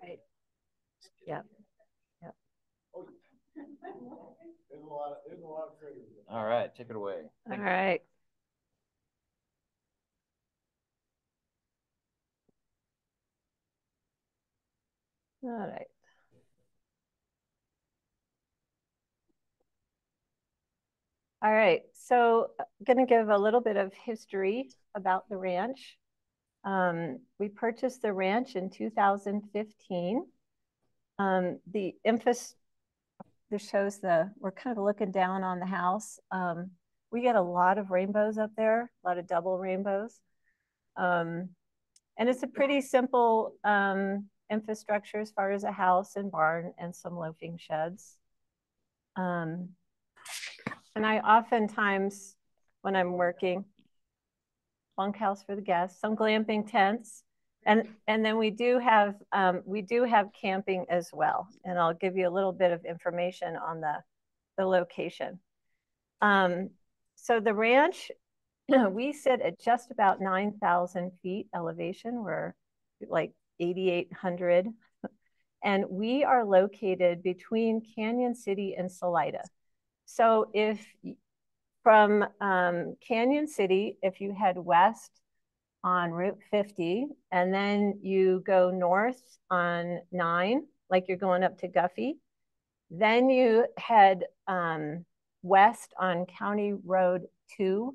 Right. Yeah. Yeah. All right, take it away. All right. All right. All right. So I'm going to give a little bit of history about the ranch. We purchased the ranch in 2015. The emphasis, this shows we're kind of looking down on the house. We get a lot of rainbows up there, a lot of double rainbows. And it's a pretty simple infrastructure as far as a house and barn and some loafing sheds. And I oftentimes, when I'm working, bunkhouse for the guests, some glamping tents, and then we do have camping as well. And I'll give you a little bit of information on the location. So the ranch, we sit at just about 9,000 feet elevation. We're like 8,800. And we are located between Canyon City and Salida. So if from Canyon City, if you head west on Route 50, and then you go north on 9, like you're going up to Guffey, then you head west on County Road 2,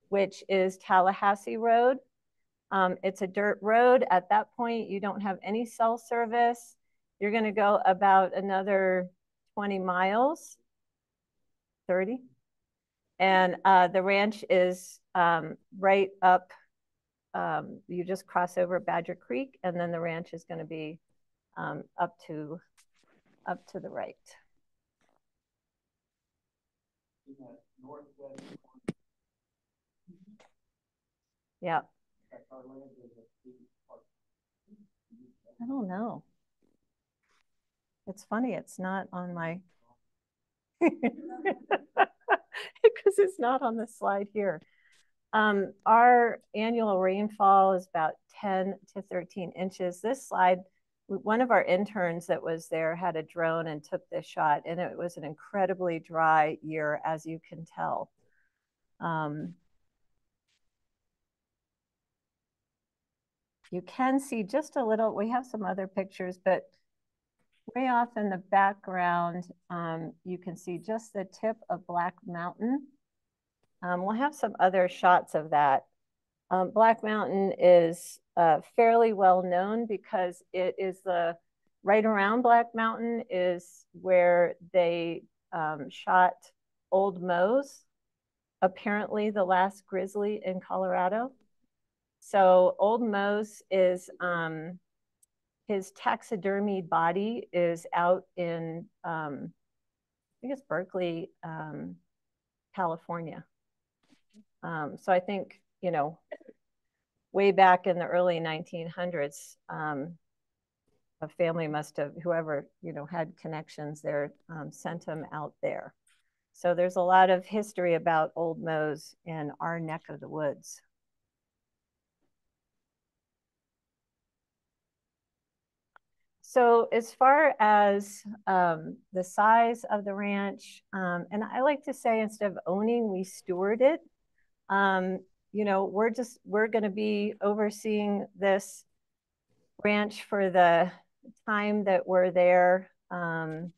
which is Tallahassee Road. It's a dirt road. At that point, you don't have any cell service. You're going to go about another 20 miles, 30. And the ranch is right up, you just cross over Badger Creek, and then the ranch is going to be up to the right. Yeah. I don't know. It's funny, it's not on my, because it's not on the slide here. Our annual rainfall is about 10 to 13 inches. This slide, one of our interns that was there had a drone and took this shot, and it was an incredibly dry year, as you can tell. You can see just a little, we have some other pictures, but way off in the background, you can see just the tip of Black Mountain. We'll have some other shots of that. Black Mountain is fairly well known because it is right around Black Mountain is where they shot Old Mose, apparently the last grizzly in Colorado. So Old Mose is, his taxidermied body is out in, I think it's Berkeley, California. So I think, you know, way back in the early 1900s, a family must have, whoever, you know, had connections there, sent him out there. So there's a lot of history about Old Mose in our neck of the woods. So as far as the size of the ranch, and I like to say instead of owning, we steward it. You know, we're going to be overseeing this ranch for the time that we're there. And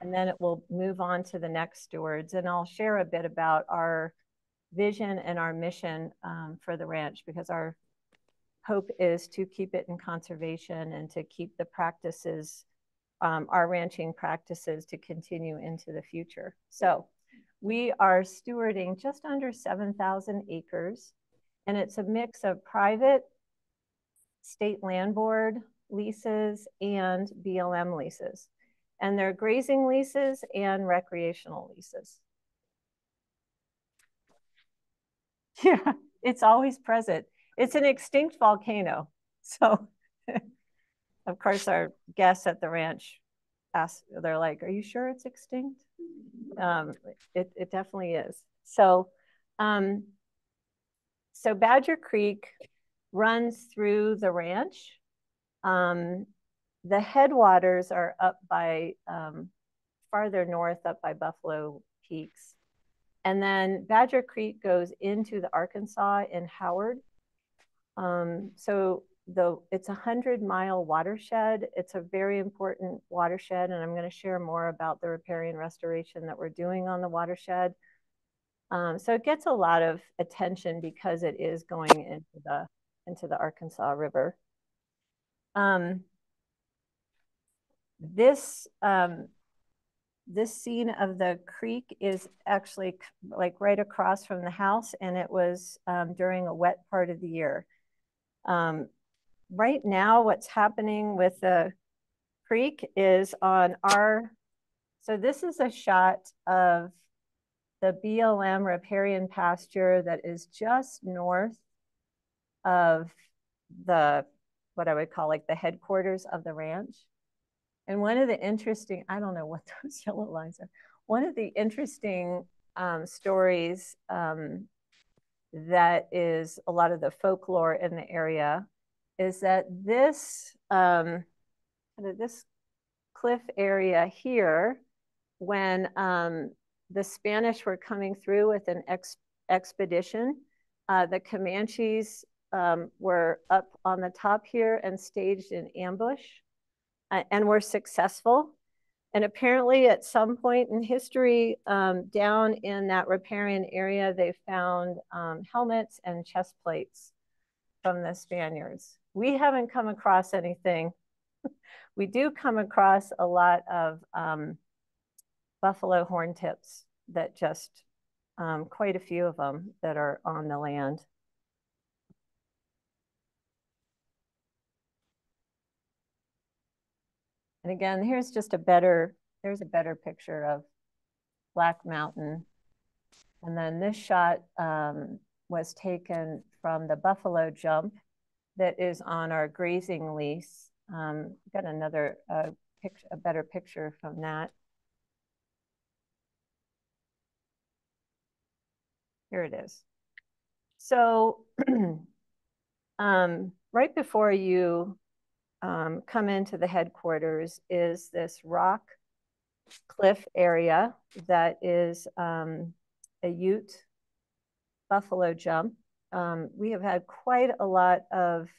then it will move on to the next stewards. And I'll share a bit about our vision and our mission for the ranch, because our hope is to keep it in conservation and to keep the practices, our ranching practices, to continue into the future. So we are stewarding just under 7,000 acres, and it's a mix of private, state land board leases, and BLM leases. And they're grazing leases and recreational leases. Yeah, it's always present. It's an extinct volcano. So, of course, our guests at the ranch ask, they're like, are you sure it's extinct? It definitely is. So, So Badger Creek runs through the ranch. The headwaters are up by farther north, up by Buffalo Peaks. And then Badger Creek goes into the Arkansas in Howard. So it's a 100-mile watershed. It's a very important watershed, and I'm going to share more about the riparian restoration that we're doing on the watershed. So it gets a lot of attention because it is going into the Arkansas River. This scene of the creek is actually like right across from the house, and it was during a wet part of the year. Right now, what's happening with the creek is so this is a shot of the BLM riparian pasture that is just north of what I would call like the headquarters of the ranch. And one of the interesting, I don't know what those yellow lines are. One of the interesting stories that is a lot of the folklore in the area is that this cliff area here, when the Spanish were coming through with an expedition, the Comanches were up on the top here and staged an ambush and were successful. And apparently at some point in history, down in that riparian area, they found helmets and chest plates from the Spaniards. We haven't come across anything. We do come across a lot of buffalo horn tips that just, quite a few of them that are on the land. And again, there's a better picture of Black Mountain. And then this shot was taken from the buffalo jump that is on our grazing lease. Got another picture, a better picture from that. Here it is. So right before you come into the headquarters is this rock cliff area that is a Ute buffalo jump. We have had quite a lot of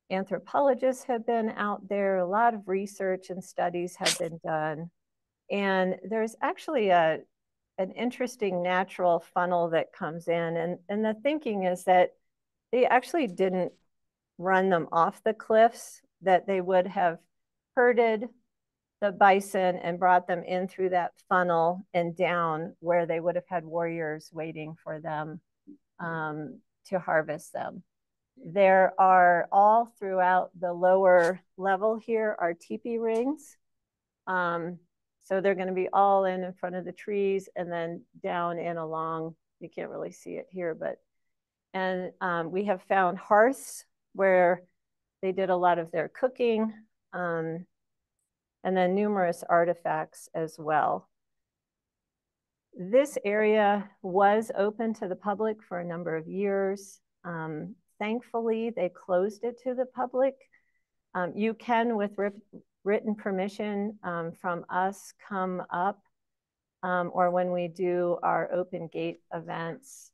anthropologists have been out there. A lot of research and studies have been done. And there's actually an interesting natural funnel that comes in. And the thinking is that they actually didn't run them off the cliffs, that they would have herded the bison and brought them in through that funnel and down where they would have had warriors waiting for them to harvest them. There are all throughout the lower level here are teepee rings. So they're going to be all in front of the trees and then down and along. You can't really see it here, but we have found hearths where they did a lot of their cooking, and then numerous artifacts as well. This area was open to the public for a number of years. Thankfully, they closed it to the public. You can, with written permission from us, come up, or when we do our open gate events,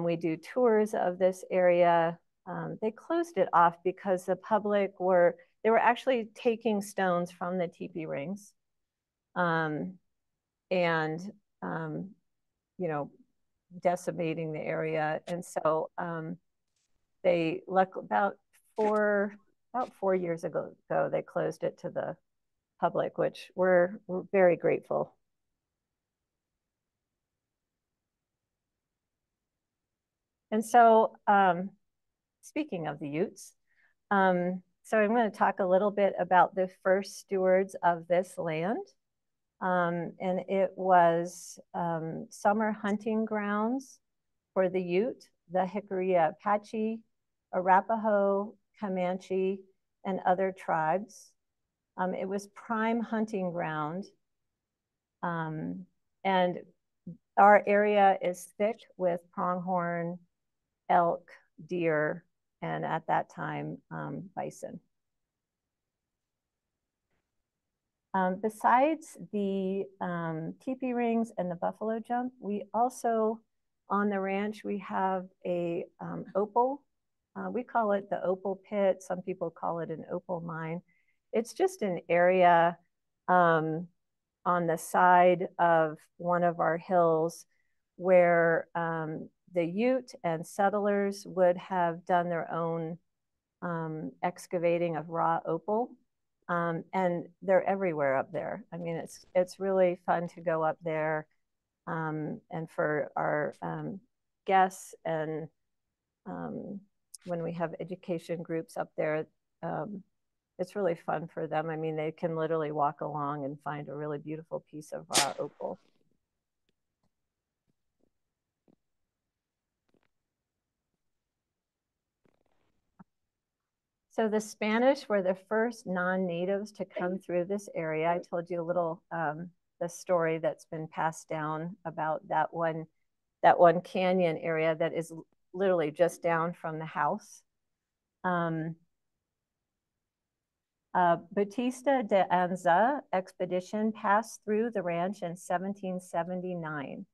we do tours of this area. They closed it off because the public they were actually taking stones from the teepee rings, and you know, decimating the area. And so about 4 years ago, they closed it to the public, which we're very grateful. And so, speaking of the Utes, so I'm going to talk a little bit about the first stewards of this land. And it was summer hunting grounds for the Ute, the Hickory Apache, Arapaho, Comanche, and other tribes. It was prime hunting ground. And our area is thick with pronghorn, elk, deer, and at that time, bison. Besides the teepee rings and the buffalo jump, we also, on the ranch, we have a opal. We call it the opal pit. Some people call it an opal mine. It's just an area on the side of one of our hills where the Ute and settlers would have done their own excavating of raw opal. And they're everywhere up there. I mean, it's really fun to go up there, and for our guests and when we have education groups up there, it's really fun for them. I mean, they can literally walk along and find a really beautiful piece of raw opal. So the Spanish were the first non-natives to come through this area. I told you a little the story that's been passed down about that one canyon area that is literally just down from the house. Bautista de Anza expedition passed through the ranch in 1779.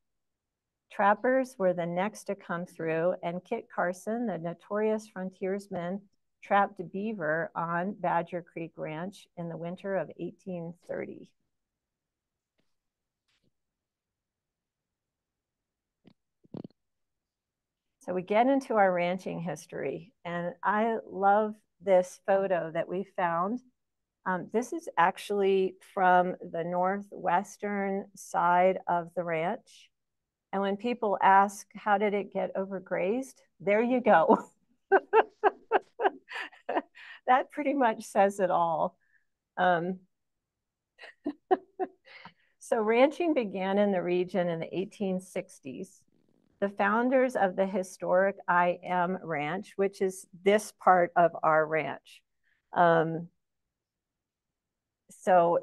Trappers were the next to come through, and Kit Carson, the notorious frontiersman, trapped beaver on Badger Creek Ranch in the winter of 1830. So we get into our ranching history, and I love this photo that we found. This is actually from the northwestern side of the ranch. And when people ask, how did it get overgrazed? There you go. That pretty much says it all. So ranching began in the region in the 1860s. The founders of the historic IM Ranch, which is this part of our ranch. So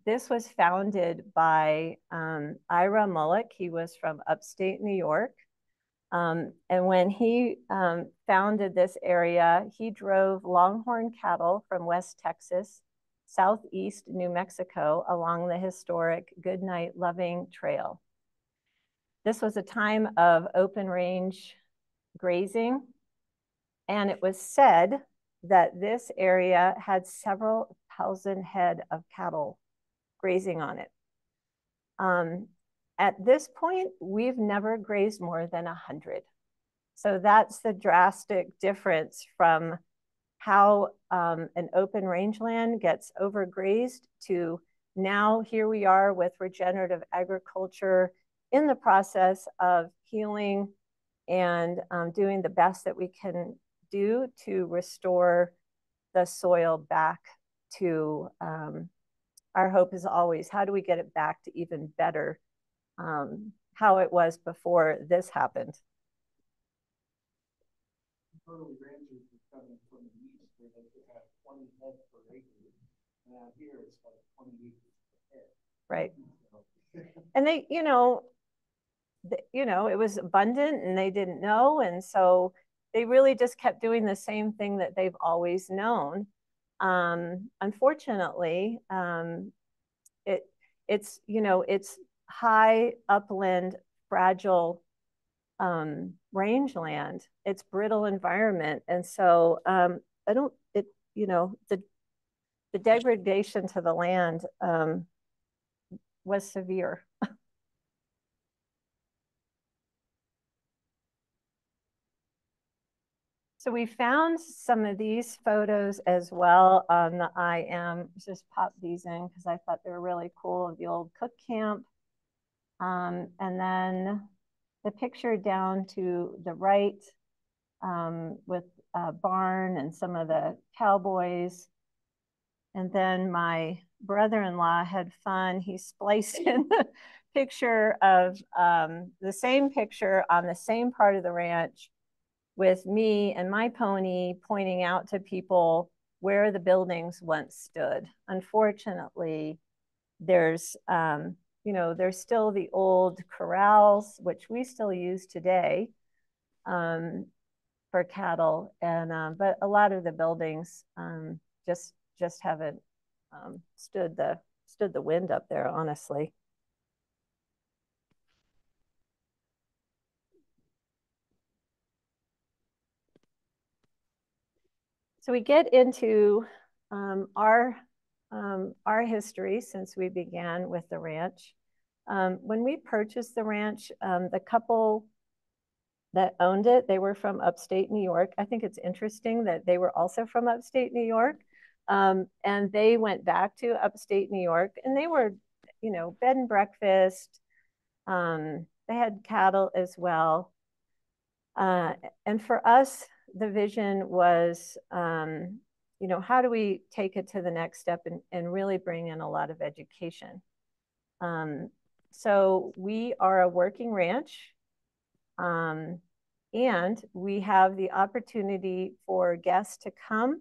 this was founded by Ira Mullock. He was from upstate New York. And when he founded this area, he drove longhorn cattle from West Texas, southeast New Mexico, along the historic Goodnight Loving Trail. This was a time of open range grazing, and it was said that this area had several thousand head of cattle grazing on it. At this point, we've never grazed more than 100. So that's the drastic difference from how an open rangeland gets overgrazed to now here we are with regenerative agriculture in the process of healing and doing the best that we can do to restore the soil back to, our hope is always, how do we get it back to even better how it was before this happened? Early ranchers were coming from the east where they could have 20 head per acre. Now here it's like 20 acres per head. Right. And they, you know, it was abundant and they didn't know. And so they really just kept doing the same thing that they've always known. Unfortunately, it's high upland, fragile rangeland. It's brittle environment. And so the degradation to the land was severe. So we found some of these photos as well on the IM. Just pop these in because I thought they were really cool of the old cook camp. And then the picture down to the right with a barn and some of the cowboys. And then my brother-in-law had fun. He spliced in the picture of the same picture on the same part of the ranch with me and my pony pointing out to people where the buildings once stood. Unfortunately, there's still the old corrals, which we still use today. for cattle, and but a lot of the buildings just haven't stood the wind up there, honestly. So we get into our history since we began with the ranch. When we purchased the ranch, the couple that owned it, they were from upstate New York. I think it's interesting that they were also from upstate New York. And they went back to upstate New York, and they were, you know, bed and breakfast. They had cattle as well. And for us, the vision was, you know, how do we take it to the next step and really bring in a lot of education? So we are a working ranch, and we have the opportunity for guests to come,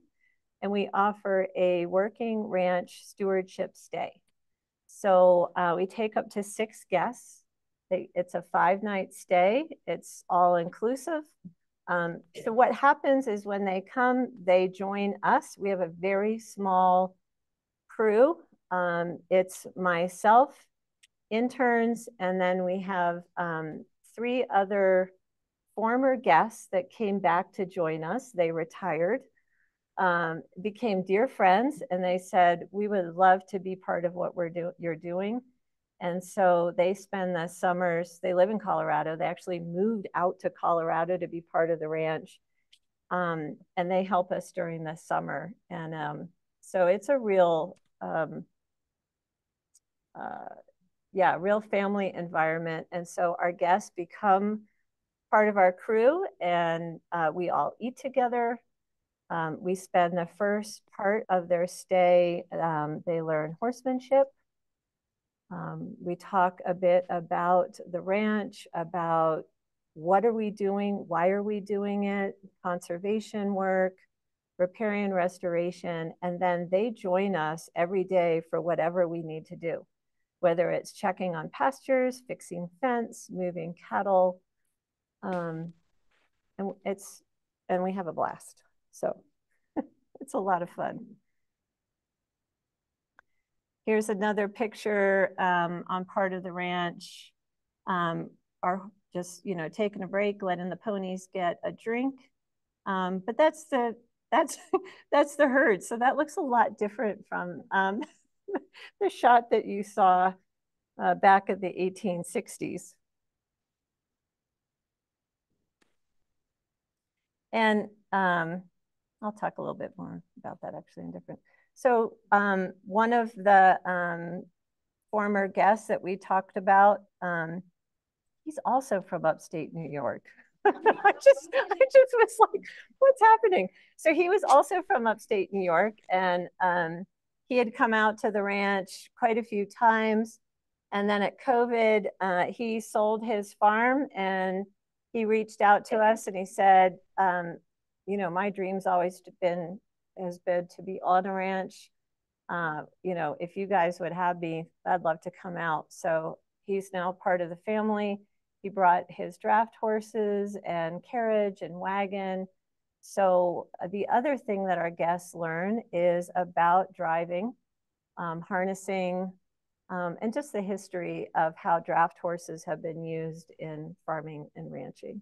and we offer a working ranch stewardship stay. So we take up to 6 guests. It's a 5-night stay. It's all inclusive. So what happens is when they come, they join us. We have a very small crew. It's myself, interns, and then we have 3 other former guests that came back to join us. They retired, became dear friends, and they said, we would love to be part of what you're doing. And so they spend the summers, they live in Colorado. They actually moved out to Colorado to be part of the ranch. And they help us during the summer. And so it's a real, real family environment. And so our guests become part of our crew, and we all eat together. We spend the first part of their stay, they learn horsemanship. We talk a bit about the ranch, about what are we doing, why are we doing it, conservation work, riparian restoration, and then they join us every day for whatever we need to do, whether it's checking on pastures, fixing fence, moving cattle, and we have a blast. So it's a lot of fun. Here's another picture on part of the ranch. Just, you know, taking a break, letting the ponies get a drink. But that's the herd. So that looks a lot different from the shot that you saw back in the 1860s. And I'll talk a little bit more about that actually in different. So one of the former guests that we talked about, he's also from upstate New York. I just was like, what's happening? So he was also from upstate New York, and he had come out to the ranch quite a few times. And then at COVID, he sold his farm, and he reached out to us and he said, you know, my dream's always has been to be on a ranch. You know, if you guys would have me, I'd love to come out. So he's now part of the family. He brought his draft horses and carriage and wagon. So the other thing that our guests learn is about driving, harnessing, and just the history of how draft horses have been used in farming and ranching.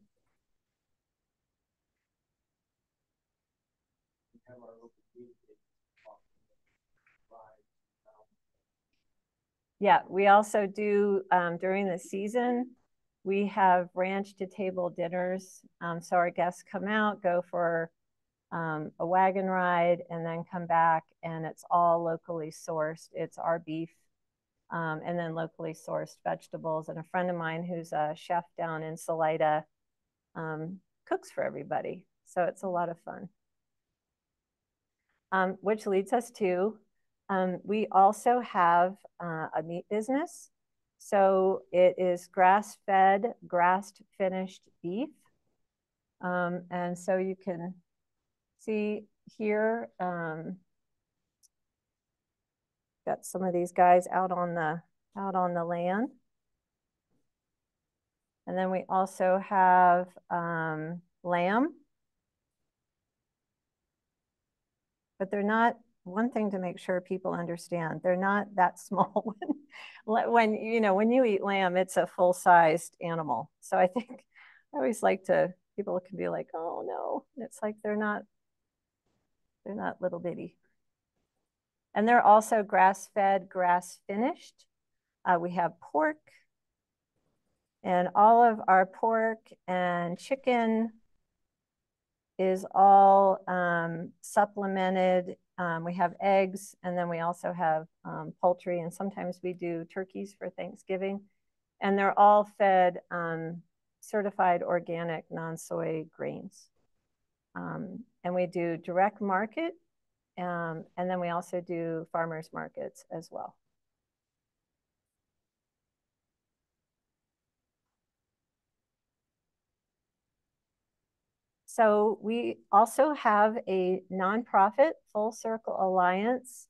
Yeah, we also do, during the season, we have ranch to table dinners. So our guests come out, go for a wagon ride, and then come back, and it's all locally sourced. It's our beef, and then locally sourced vegetables. And a friend of mine who's a chef down in Salida cooks for everybody. So it's a lot of fun. Which leads us to, we also have a meat business. So it is grass-fed, grass-finished beef. And so you can see here, got some of these guys out on the land. And then we also have lamb. but they're not. One thing to make sure people understand, they're not that small. When you eat lamb, it's a full-sized animal. So I think I always like to, people can be like, oh no, it's like they're not little bitty. And they're also grass-fed, grass-finished. We have pork, and all of our pork and chicken is all supplemented. We have eggs, and then we also have poultry, and sometimes we do turkeys for Thanksgiving. And they're all fed certified organic non-soy grains. And we do direct market, and then we also do farmers markets as well. So we also have a nonprofit, Full Circle Alliance,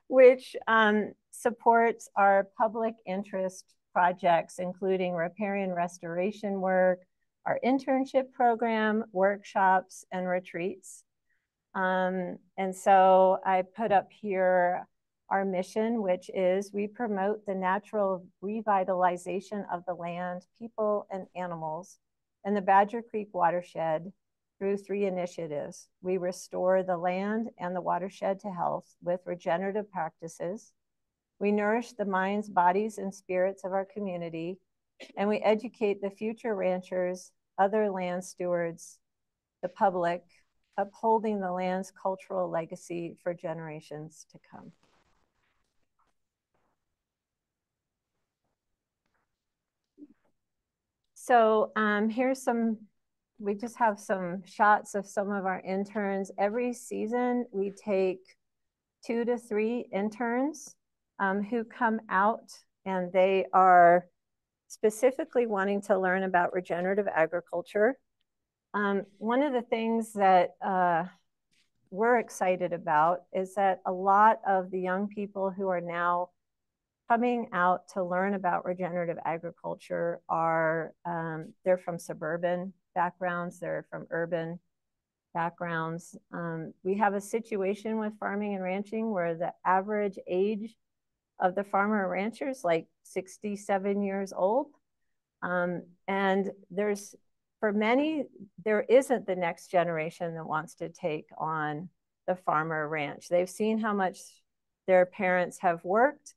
which supports our public interest projects, including riparian restoration work, our internship program, workshops, and retreats. And so I put up here our mission, which is we promote the natural revitalization of the land, people, and animals in the Badger Creek watershed through 3 initiatives. We restore the land and the watershed to health with regenerative practices. We nourish the minds, bodies, and spirits of our community, and we educate the future ranchers, other land stewards, the public, upholding the land's cultural legacy for generations to come. So here's we just have some shots of some of our interns. Every season, we take 2 to 3 interns who come out, and they are specifically wanting to learn about regenerative agriculture. One of the things that we're excited about is that a lot of the young people who are now coming out to learn about regenerative agriculture are, they're from suburban backgrounds, they're from urban backgrounds. We have a situation with farming and ranching where the average age of the farmer or rancher is like 67 years old. And for many, there isn't the next generation that wants to take on the farmer ranch. They've seen how much their parents have worked.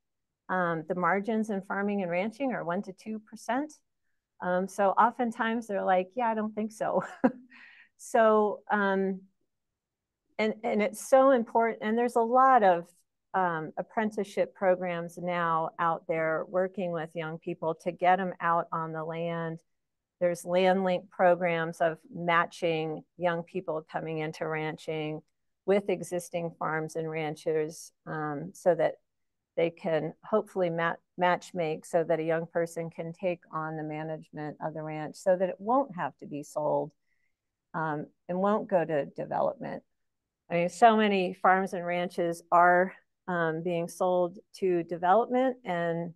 The margins in farming and ranching are 1% to 2%. So oftentimes they're like, yeah, I don't think so. So, and it's so important. And there's a lot of apprenticeship programs now out there working with young people to get them out on the land. There's land link programs of matching young people coming into ranching with existing farms and ranchers so that they can hopefully match make so that a young person can take on the management of the ranch so that it won't have to be sold and won't go to development. I mean, so many farms and ranches are being sold to development, and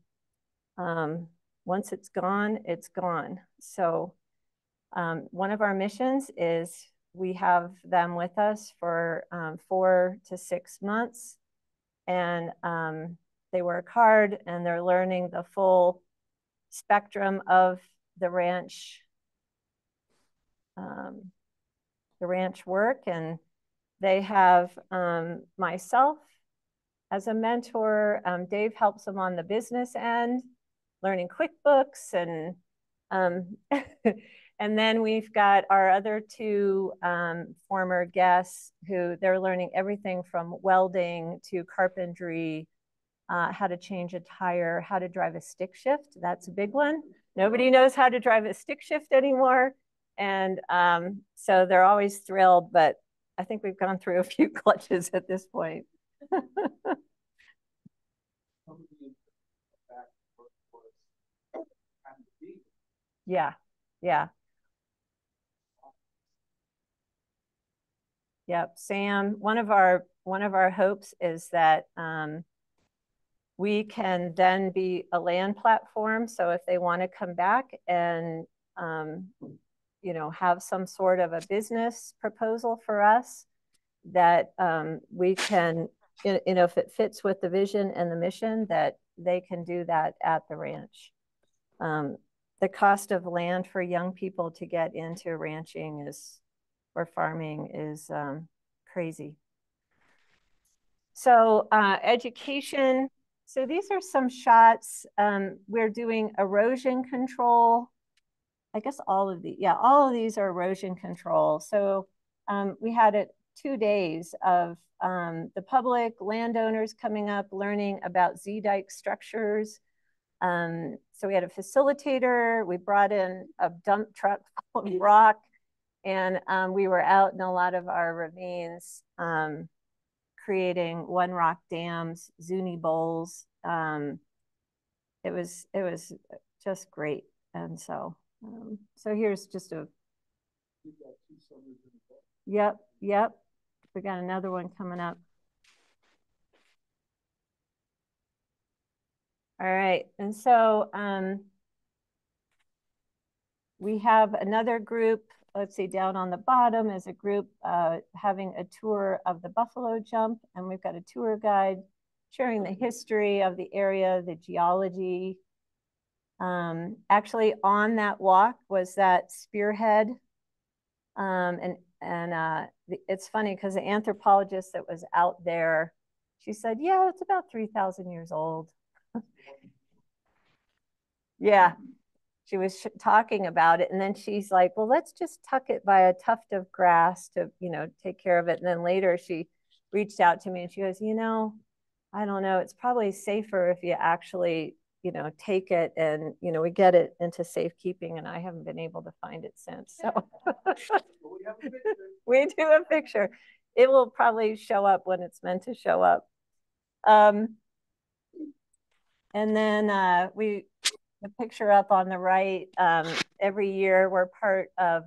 once it's gone, it's gone. So one of our missions is we have them with us for 4 to 6 months, and they work hard, and they're learning the full spectrum of the ranch work. And they have myself as a mentor. Dave helps them on the business end, learning QuickBooks, and and then we've got our other 2 former guests who they're learning everything from welding to carpentry, how to change a tire, how to drive a stick shift. That's a big one. Nobody knows how to drive a stick shift anymore. And so they're always thrilled, but I think we've gone through a few clutches at this point. Yeah, yeah. Yep, Sam, one of our hopes is that we can then be a land platform. So if they want to come back and you know, have some sort of a business proposal for us that we can, you know, if it fits with the vision and the mission, that they can do that at the ranch. The cost of land for young people to get into ranching is, or farming is crazy. So education. So these are some shots. We're doing erosion control. I guess all of these are erosion control. So we had it 2 days of the public, landowners coming up, learning about Z-dike structures. So we had a facilitator, we brought in a dump truck full of rock, and we were out in a lot of our ravines creating one rock dams, Zuni bowls. It was just great. And so here's just a, yep. We got another one coming up. All right, and so we have another group, let's see, down on the bottom is a group having a tour of the buffalo jump, and we've got a tour guide sharing the history of the area, the geology. Actually on that walk was that spearhead. It's funny because the anthropologist that was out there, she said, yeah, it's about 3,000 years old. Yeah, she was talking about it. And then she's like, well, let's just tuck it by a tuft of grass to, you know, take care of it. And then later she reached out to me and she goes, you know, I don't know, it's probably safer if you actually, you know, take it and, you know, we get it into safekeeping, and I haven't been able to find it since. So we do a picture. It will probably show up when it's meant to show up. And then the picture up on the right, every year we're part of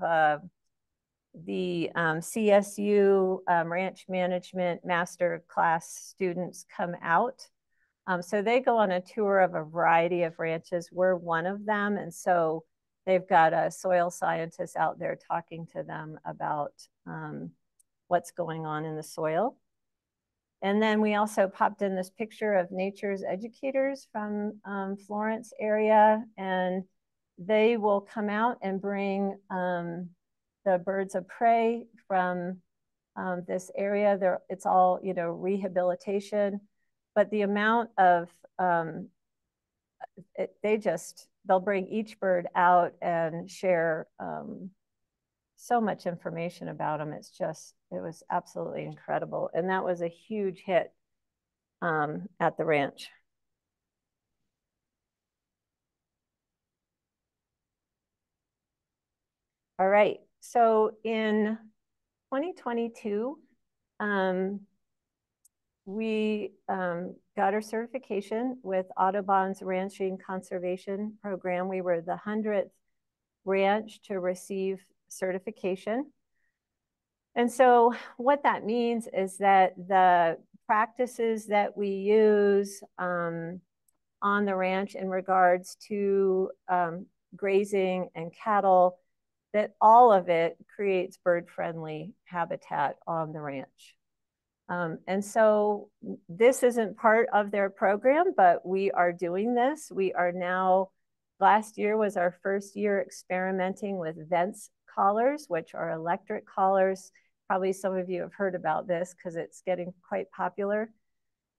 the CSU ranch management master class students come out. So they go on a tour of a variety of ranches. We're one of them. And so they've got a soil scientist out there talking to them about what's going on in the soil. And then we also popped in this picture of nature's educators from Florence area, and they will come out and bring the birds of prey from this area. It's all, you know, rehabilitation, but the amount of, they'll bring each bird out and share so much information about them. It was absolutely incredible. And that was a huge hit at the ranch. All right, so in 2022, we got our certification with Audubon's Ranching Conservation Program. We were the 100th ranch to receive certification. And so what that means is that the practices that we use on the ranch in regards to grazing and cattle, that all of it creates bird-friendly habitat on the ranch. And so this isn't part of their program, but we are doing this. We are now, last year was our first year experimenting with vents collars, which are electric collars. Probably some of you have heard about this because it's getting quite popular.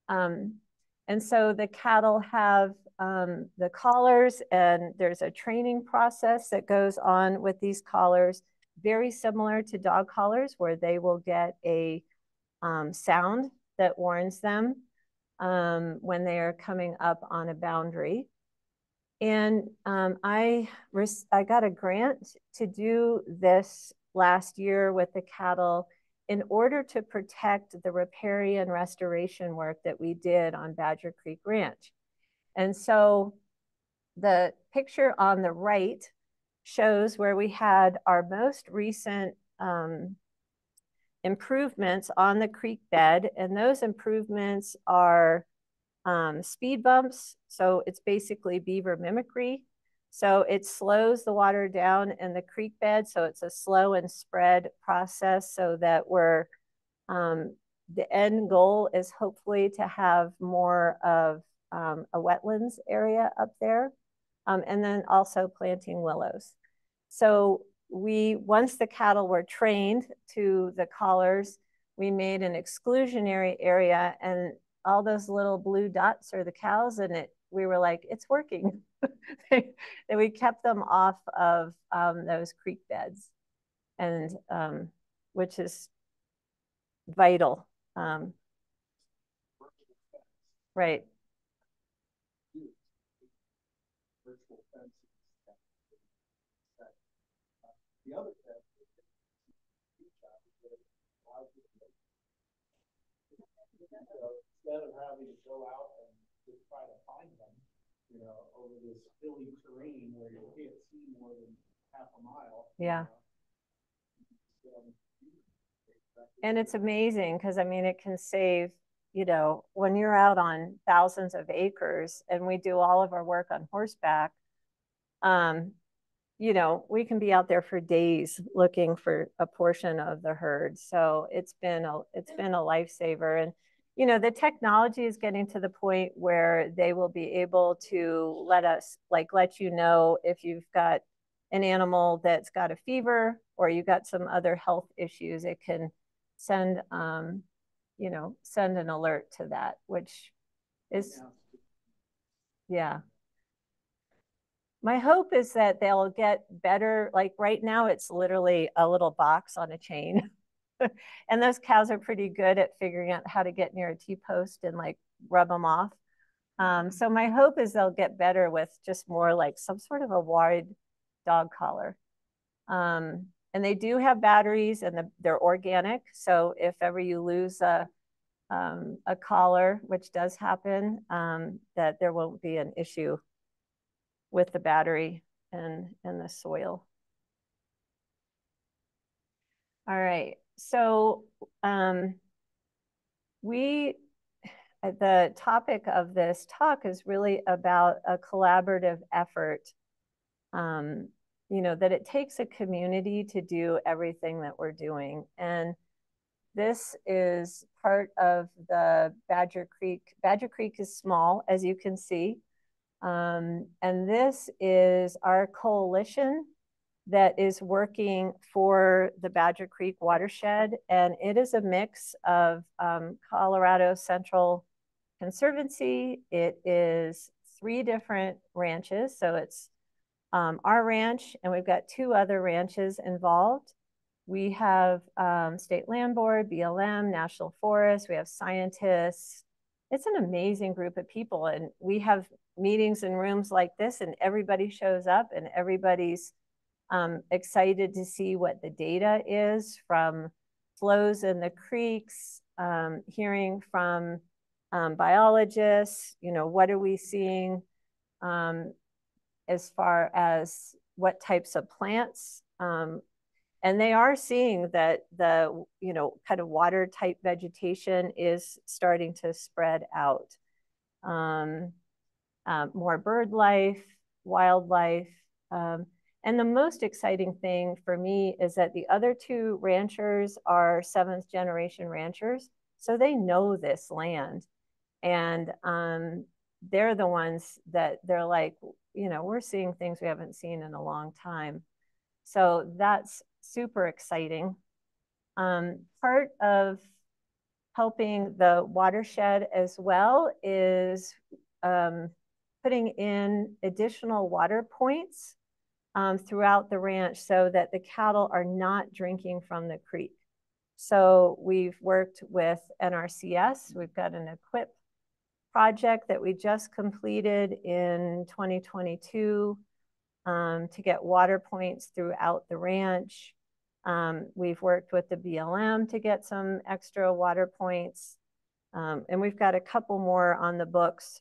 And so the cattle have the collars, and there's a training process that goes on with these collars, very similar to dog collars, where they will get a sound that warns them when they are coming up on a boundary. And I got a grant to do this last year with the cattle in order to protect the riparian restoration work that we did on Badger Creek Ranch. And so the picture on the right shows where we had our most recent improvements on the creek bed, and those improvements are speed bumps. So it's basically beaver mimicry. So it slows the water down in the creek bed. So it's a slow and spread process so that the end goal is hopefully to have more of a wetlands area up there. And then also planting willows. So once the cattle were trained to the collars, we made an exclusionary area, and all those little blue dots are the cows, and we were like, it's working. And we kept them off of those creek beds, and which is vital. Right. The other thing, instead of having to go out and just try to find them, over this hilly terrain where you can't see more than half a mile. Yeah. And it's amazing because, I mean, it can save, when you're out on thousands of acres and we do all of our work on horseback, we can be out there for days looking for a portion of the herd. So it's been a lifesaver. And, the technology is getting to the point where they will be able to let you know if you've got an animal that's got a fever or you got some other health issues. It can send an alert to that, which is, yeah. My hope is that they'll get better. Like right now, it's literally a little box on a chain. And those cows are pretty good at figuring out how to get near a T-post and like rub them off. So my hope is they'll get better with just more like some sort of a wide dog collar. And they do have batteries, and they're organic. So if ever you lose a collar, which does happen, that there won't be an issue with the battery and the soil. All right, so the topic of this talk is really about a collaborative effort, that it takes a community to do everything that we're doing. And this is part of the Badger Creek. Badger Creek is small, as you can see. And this is our coalition that is working for the Badger Creek watershed. And it is a mix of Colorado Central Conservancy. It is 3 different ranches. So it's our ranch, and we've got 2 other ranches involved. We have State Land Board, BLM, National Forest. We have scientists. It's an amazing group of people. And we have meetings in rooms like this, and everybody shows up, and everybody's excited to see what the data is from flows in the creeks, hearing from biologists, what are we seeing as far as what types of plants. And they are seeing that the, kind of water type vegetation is starting to spread out. More bird life, wildlife. And the most exciting thing for me is that the other 2 ranchers are 7th generation ranchers. So they know this land. And they're the ones that they're like, we're seeing things we haven't seen in a long time. So that's super exciting. Part of helping the watershed as well is putting in additional water points throughout the ranch so that the cattle are not drinking from the creek. So we've worked with NRCS. We've got an equip project that we just completed in 2022 to get water points throughout the ranch. We've worked with the BLM to get some extra water points. And we've got a couple more on the books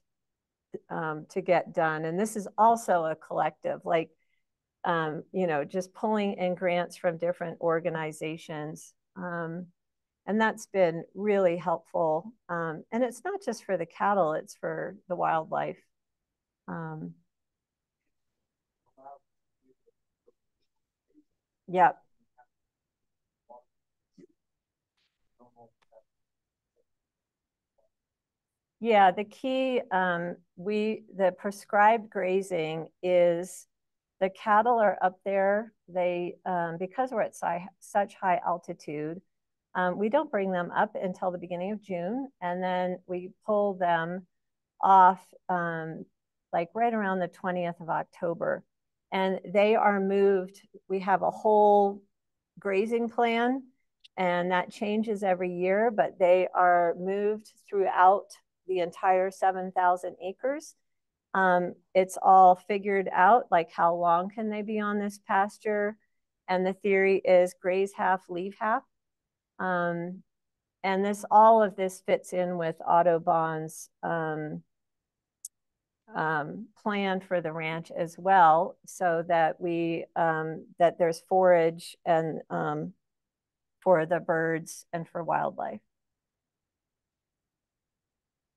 to get done. And this is also a collective, like, just pulling in grants from different organizations. And that's been really helpful. And it's not just for the cattle, it's for the wildlife. Yep. Yeah, the key, the prescribed grazing is the cattle are up there. They, because we're at such high altitude, we don't bring them up until the beginning of June, and then we pull them off like right around the 20th of October. And they are moved. We have a whole grazing plan, and that changes every year, but they are moved throughout the entire 7,000 acres. It's all figured out, like how long can they be on this pasture? And the theory is graze half, leave half. And all of this fits in with Audubon's plan for the ranch as well, so that that there's forage and for the birds and for wildlife.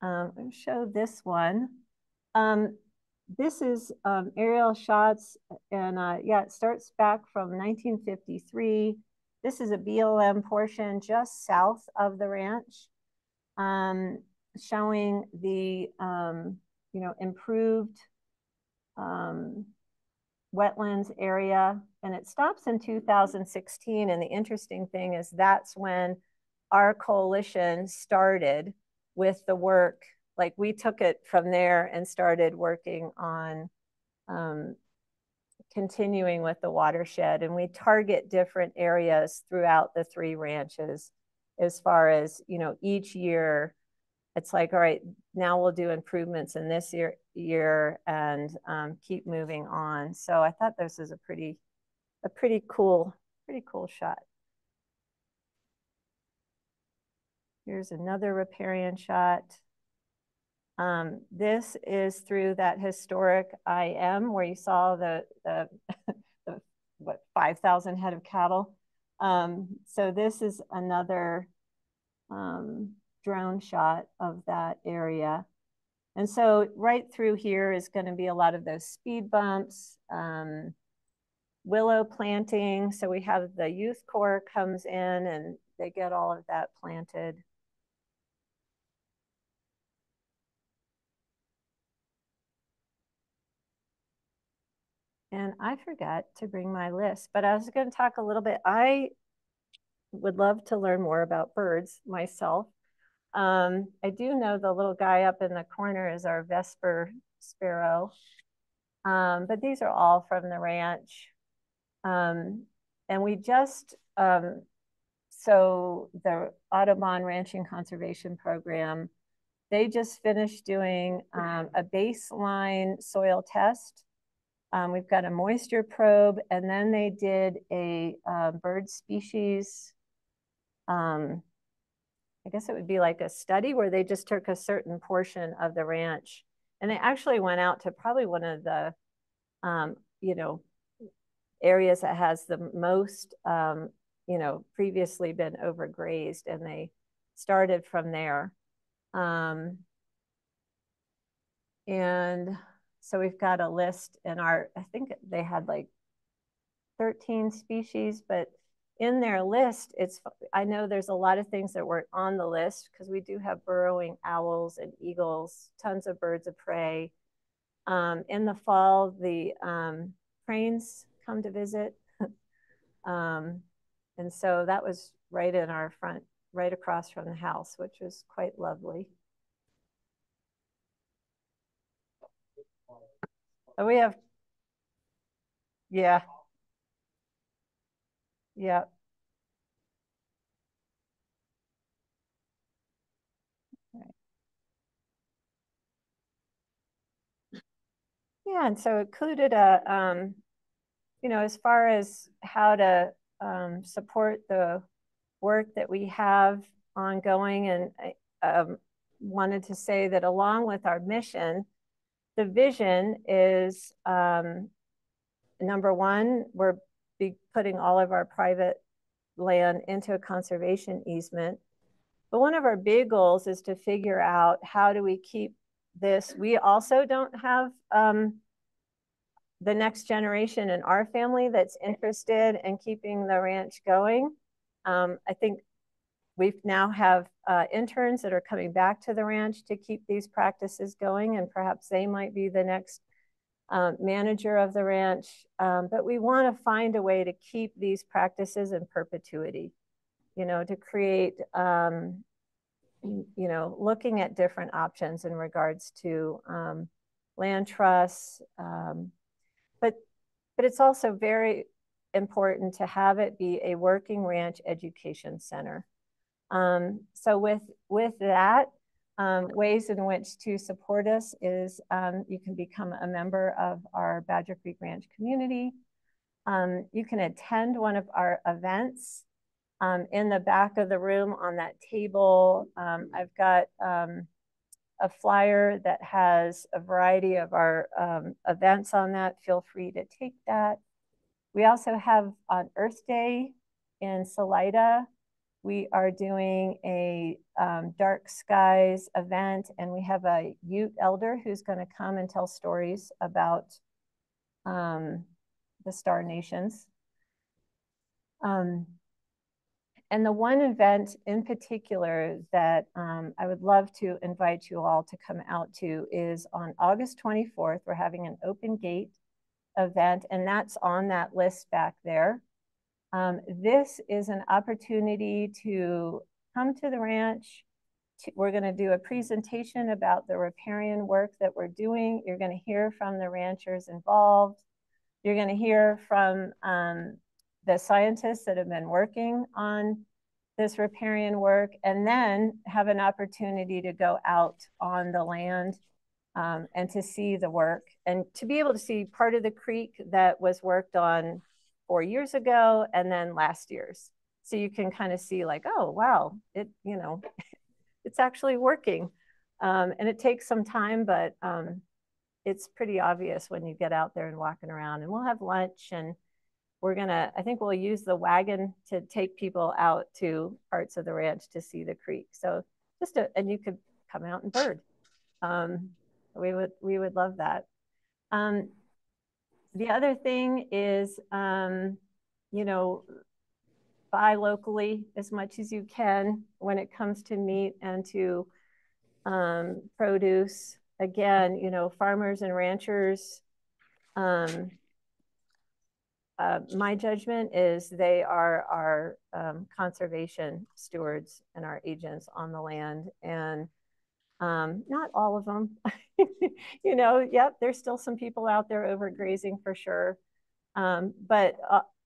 I'm going to show this one. This is aerial shots, and yeah, it starts back from 1953. This is a BLM portion just south of the ranch, showing the improved wetlands area, and it stops in 2016. And the interesting thing is that's when our coalition started with the work. Like, we took it from there and started working on continuing with the watershed, and we target different areas throughout the 3 ranches as far as, each year it's like, all right, now we'll do improvements in this year and keep moving on. So I thought this is a pretty cool shot. Here's another riparian shot. This is through that historic IM where you saw the what, 5,000 head of cattle. So this is another drone shot of that area. And so right through here is going to be a lot of those speed bumps, willow planting. So we have the youth corps comes in and they get all of that planted. And I forgot to bring my list, but I was going to talk a little bit. I would love to learn more about birds myself. I do know the little guy up in the corner is our Vesper sparrow, but these are all from the ranch. And we just, so the Audubon Ranching Conservation Program, they just finished doing a baseline soil test. We've got a moisture probe, and then they did a bird species, I guess it would be like a study where they just took a certain portion of the ranch, and they actually went out to probably one of the, areas that has the most, previously been overgrazed, and they started from there. And so we've got a list in I think they had like 13 species, but in their list, I know there's a lot of things that weren't on the list because we do have burrowing owls and eagles, tons of birds of prey. In the fall, the cranes come to visit. And so that was right in our front, right across from the house, which was quite lovely. And we have, yeah. Yeah. Yeah, and so it included as far as how to support the work that we have ongoing, and I wanted to say that along with our mission, the vision is number one, we're putting all of our private land into a conservation easement. But one of our big goals is to figure out how do we keep this. We also don't have the next generation in our family that's interested in keeping the ranch going. I think we now have interns that are coming back to the ranch to keep these practices going, and perhaps they might be the next manager of the ranch. But we want to find a way to keep these practices in perpetuity, you know, to create, you know, looking at different options in regards to land trusts. But it's also very important to have it be a working ranch education center. So with that, ways in which to support us is you can become a member of our Badger Creek Ranch community. You can attend one of our events. In the back of the room on that table, I've got a flyer that has a variety of our events on that. Feel free to take that. We also have on Earth Day in Salida, we are doing a dark skies event, and we have a Ute elder who's going to come and tell stories about the Star Nations. And the one event in particular that I would love to invite you all to come out to is on August 24th. We're having an open gate event, and that's on that list back there. This is an opportunity to come to the ranch. We're going to do a presentation about the riparian work that we're doing. You're going to hear from the ranchers involved. You're going to hear from the scientists that have been working on this riparian work, and then have an opportunity to go out on the land and to see the work, and to be able to see part of the creek that was worked on 4 years ago and then last year's. So you can kind of see like, oh, wow, it, you know, it's actually working. And it takes some time, but it's pretty obvious when you get out there and walking around. And we'll have lunch, and we're gonna, I think we'll use the wagon to take people out to parts of the ranch to see the creek. So just and you could come out and bird. We would love that. The other thing is, you know, buy locally as much as you can when it comes to meat and to produce. Again, you know, farmers and ranchers, my judgment is they are our conservation stewards and our agents on the land. And not all of them, you know, yep, there's still some people out there overgrazing for sure. But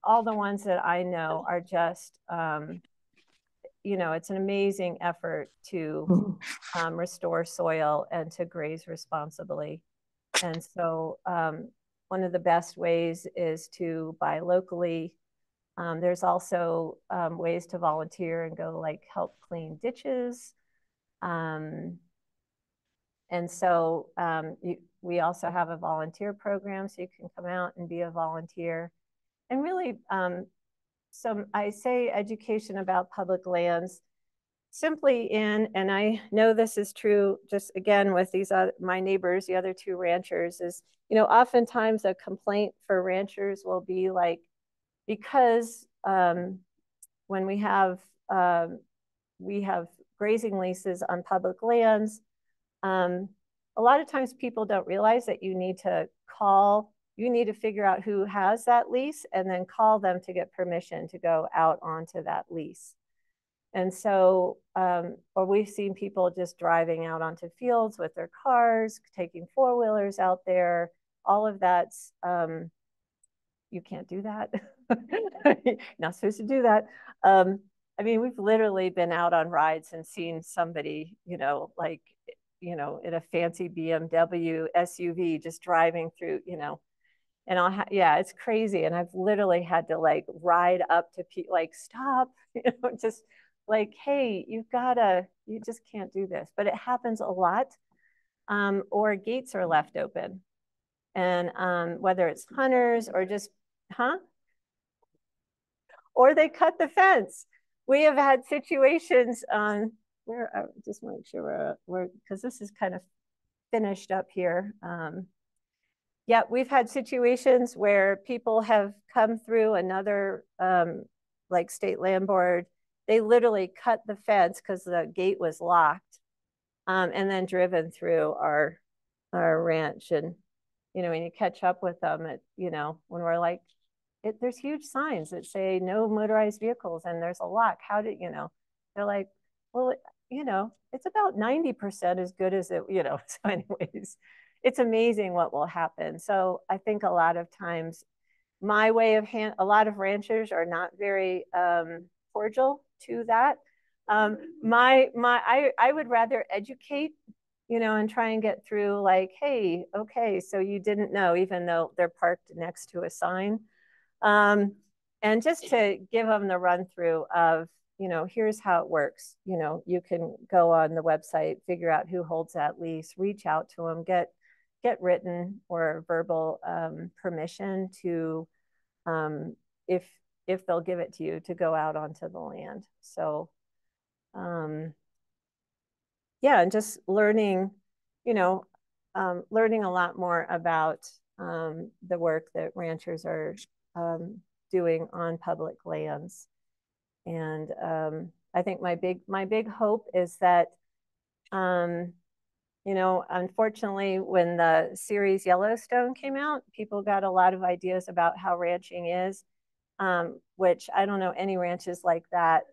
all the ones that I know are just, you know, it's an amazing effort to restore soil and to graze responsibly. And so one of the best ways is to buy locally. There's also ways to volunteer and go like help clean ditches. And so we also have a volunteer program, so you can come out and be a volunteer. And really, I say education about public lands simply in, and I know this is true just again with these my neighbors, the other two ranchers, is, you know, oftentimes a complaint for ranchers will be like, because when we have grazing leases on public lands, a lot of times people don't realize that you need to figure out who has that lease and then call them to get permission to go out onto that lease. And so, or we've seen people just driving out onto fields with their cars, taking four-wheelers out there. All of that's, you can't do that. Not supposed to do that. I mean, we've literally been out on rides and seen somebody, you know, like, you know, in a fancy BMW SUV just driving through, you know, and yeah, it's crazy. And I've literally had to like ride up to like, stop, you know, just like, hey, you just can't do this. But it happens a lot. Or gates are left open. And whether it's hunters or just, or they cut the fence. We have had situations on where, I just want to make sure we're because this is kind of finished up here. Yeah, we've had situations where people have come through another like state land board. They literally cut the fence because the gate was locked, and then driven through our ranch. And when you catch up with them, when we're like, there's huge signs that say no motorized vehicles, and there's a lock. How did They're like, well, it's about 90% as good as it. So, anyways, it's amazing what will happen. So I think a lot of times my way of a lot of ranchers are not very cordial to that. I would rather educate, and try and get through like, hey, okay, so you didn't know, even though they're parked next to a sign. And just to give them the run through of, here's how it works. You can go on the website, figure out who holds that lease, reach out to them, get written or verbal permission to, if they'll give it to you, to go out onto the land. So, yeah, and just learning, learning a lot more about the work that ranchers are doing on public lands. And I think my big hope is that, unfortunately, when the series Yellowstone came out, people got a lot of ideas about how ranching is, which I don't know any ranches like that.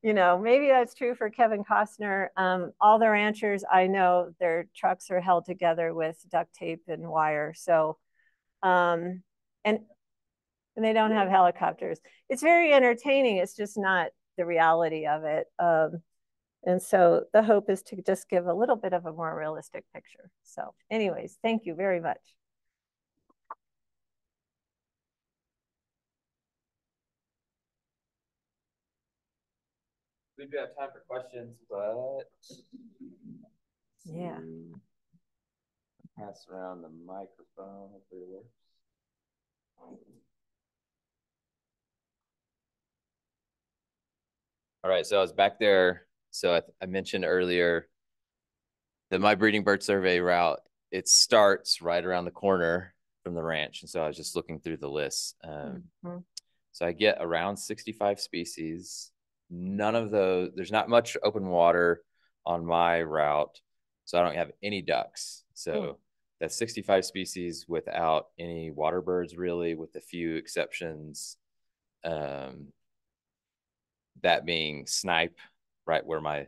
Maybe that's true for Kevin Costner. All the ranchers I know, their trucks are held together with duct tape and wire. So, and they don't have helicopters. It's very entertaining. It's just not the reality of it. And so the hope is to just give a little bit of a more realistic picture. So anyways, thank you very much. We do have time for questions, but yeah. Pass around the microphone if it works. All right, so I was back there. So I mentioned earlier that my breeding bird survey route, it starts right around the corner from the ranch. And so I was just looking through the list. So I get around 65 species. None of those, there's not much open water on my route. So I don't have any ducks. So that's 65 species without any water birds, really, with a few exceptions. That being snipe, right where my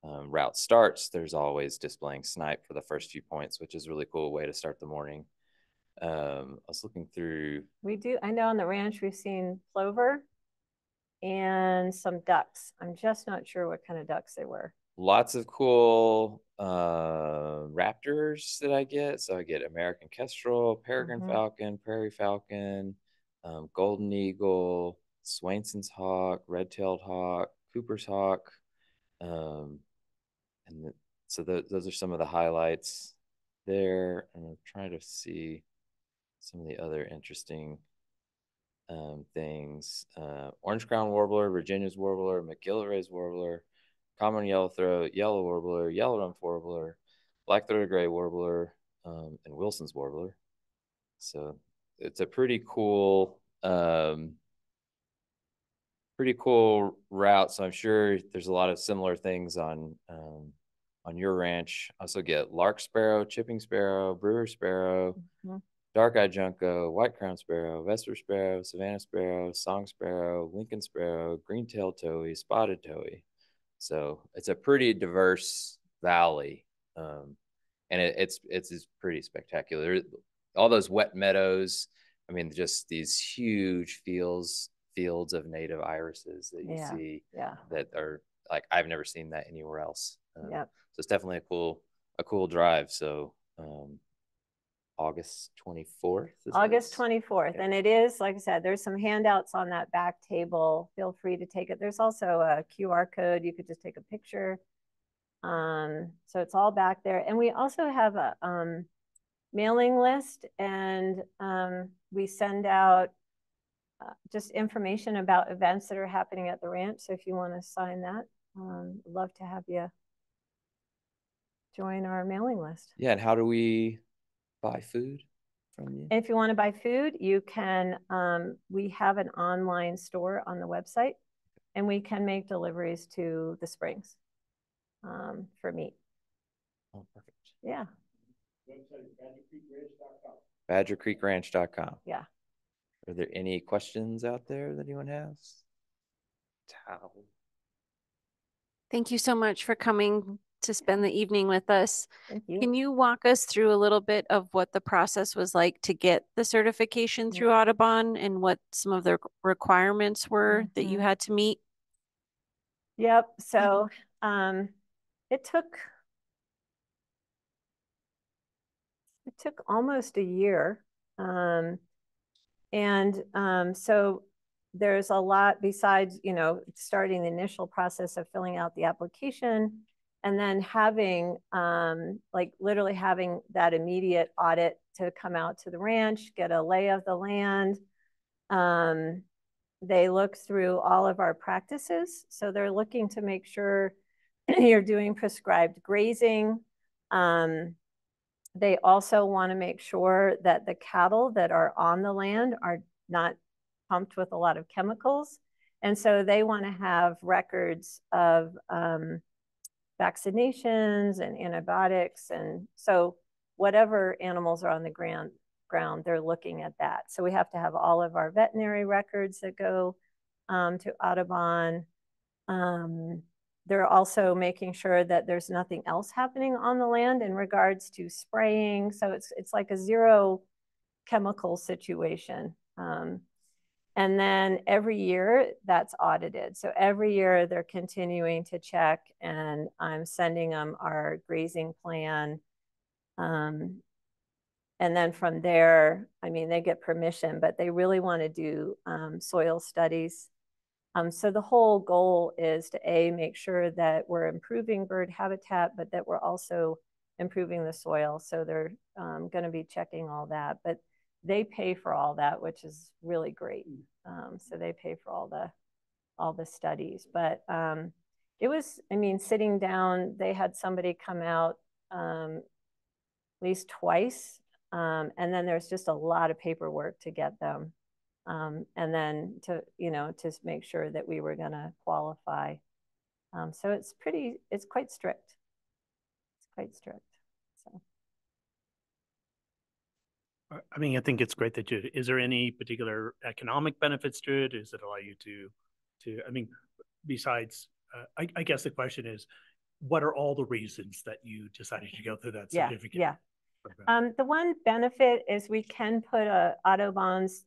route starts, there's always displaying snipe for the first few points, which is a really cool way to start the morning. I was looking through. I know on the ranch we've seen plover and some ducks. I'm just not sure what kind of ducks they were. Lots of cool raptors that I get. So I get American kestrel, peregrine falcon, prairie falcon, golden eagle, Swainson's hawk, red-tailed hawk, Cooper's hawk. So those are some of the highlights there. And I'm trying to see some of the other interesting things. Orange crown warbler, Virginia's warbler, McGillivray's warbler, common yellowthroat, yellow warbler, yellow rump warbler, black-throated gray warbler, and Wilson's warbler. So it's a pretty cool route. So I'm sure there's a lot of similar things on your ranch. I also get lark sparrow, chipping sparrow, brewer sparrow, dark-eyed junco, white-crowned sparrow, vesper sparrow, Savannah sparrow, song sparrow, Lincoln sparrow, green-tailed towhee, spotted towhee. So it's a pretty diverse valley, and it's pretty spectacular. All those wet meadows. I mean, just these huge fields of native irises that you see that are like, I've never seen that anywhere else. So it's definitely a cool drive. So August 24th. August 24th. And it is, like I said, there's some handouts on that back table. Feel free to take it. There's also a QR code. You could just take a picture. So it's all back there. And we also have a mailing list, and we send out just information about events that are happening at the ranch. So if you want to sign that, I'd love to have you join our mailing list. Yeah, and how do we buy food from you? If you want to buy food, you can, we have an online store on the website, and we can make deliveries to the springs for meat. Oh, perfect. Yeah. Website is badgercreekranch.com. badgercreekranch.com. Yeah. Are there any questions out there that anyone has? Towel. Thank you so much for coming to spend the evening with us. Thank you. Can you walk us through a little bit of what the process was like to get the certification through Audubon and what some of the requirements were that you had to meet? Yep. So it took almost a year. So there's a lot besides, starting the initial process of filling out the application, and then having, literally having that immediate audit to come out to the ranch, get a lay of the land. They look through all of our practices. So they're looking to make sure you're doing prescribed grazing. They also want to make sure that the cattle that are on the land are not pumped with a lot of chemicals. And so they want to have records of vaccinations and antibiotics. And so whatever animals are on the ground, they're looking at that. So we have to have all of our veterinary records that go to Audubon. They're also making sure that there's nothing else happening on the land in regards to spraying. So it's like a zero chemical situation. And then every year that's audited. So every year they're continuing to check, and I'm sending them our grazing plan. And then from there, they get permission, but they really want to do soil studies. So the whole goal is to make sure that we're improving bird habitat, but that we're also improving the soil. So they're going to be checking all that, but they pay for all that, which is really great. So they pay for all the studies, but it was, sitting down, they had somebody come out at least twice. And then there's just a lot of paperwork to get them. And then to make sure that we were going to qualify. So it's quite strict. It's quite strict. So. I think it's great that is there any particular economic benefits to it? Does it allow you besides, I guess the question is, what are all the reasons that you decided to go through that certificate? Yeah. The one benefit is we can put Audubon's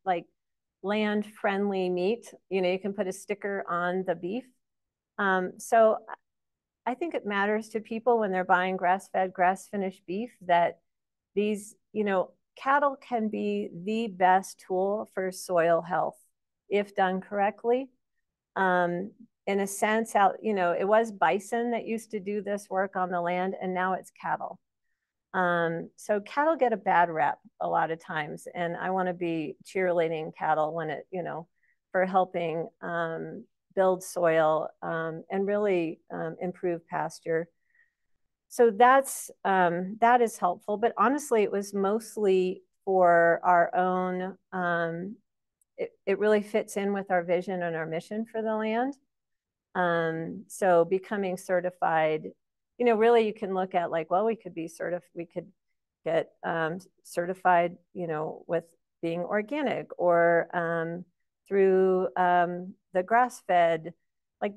land-friendly meat. You can put a sticker on the beef. So I think it matters to people when they're buying grass-fed, grass-finished beef that these, cattle can be the best tool for soil health if done correctly. In a sense, it was bison that used to do this work on the land, and now it's cattle. So cattle get a bad rep a lot of times, and I want to be cheerleading cattle when for helping build soil and really improve pasture. So that is helpful, but honestly, it was mostly for our own. It really fits in with our vision and our mission for the land. So becoming certified. Really you can look at we could be we could get certified, with being organic or through the grass-fed.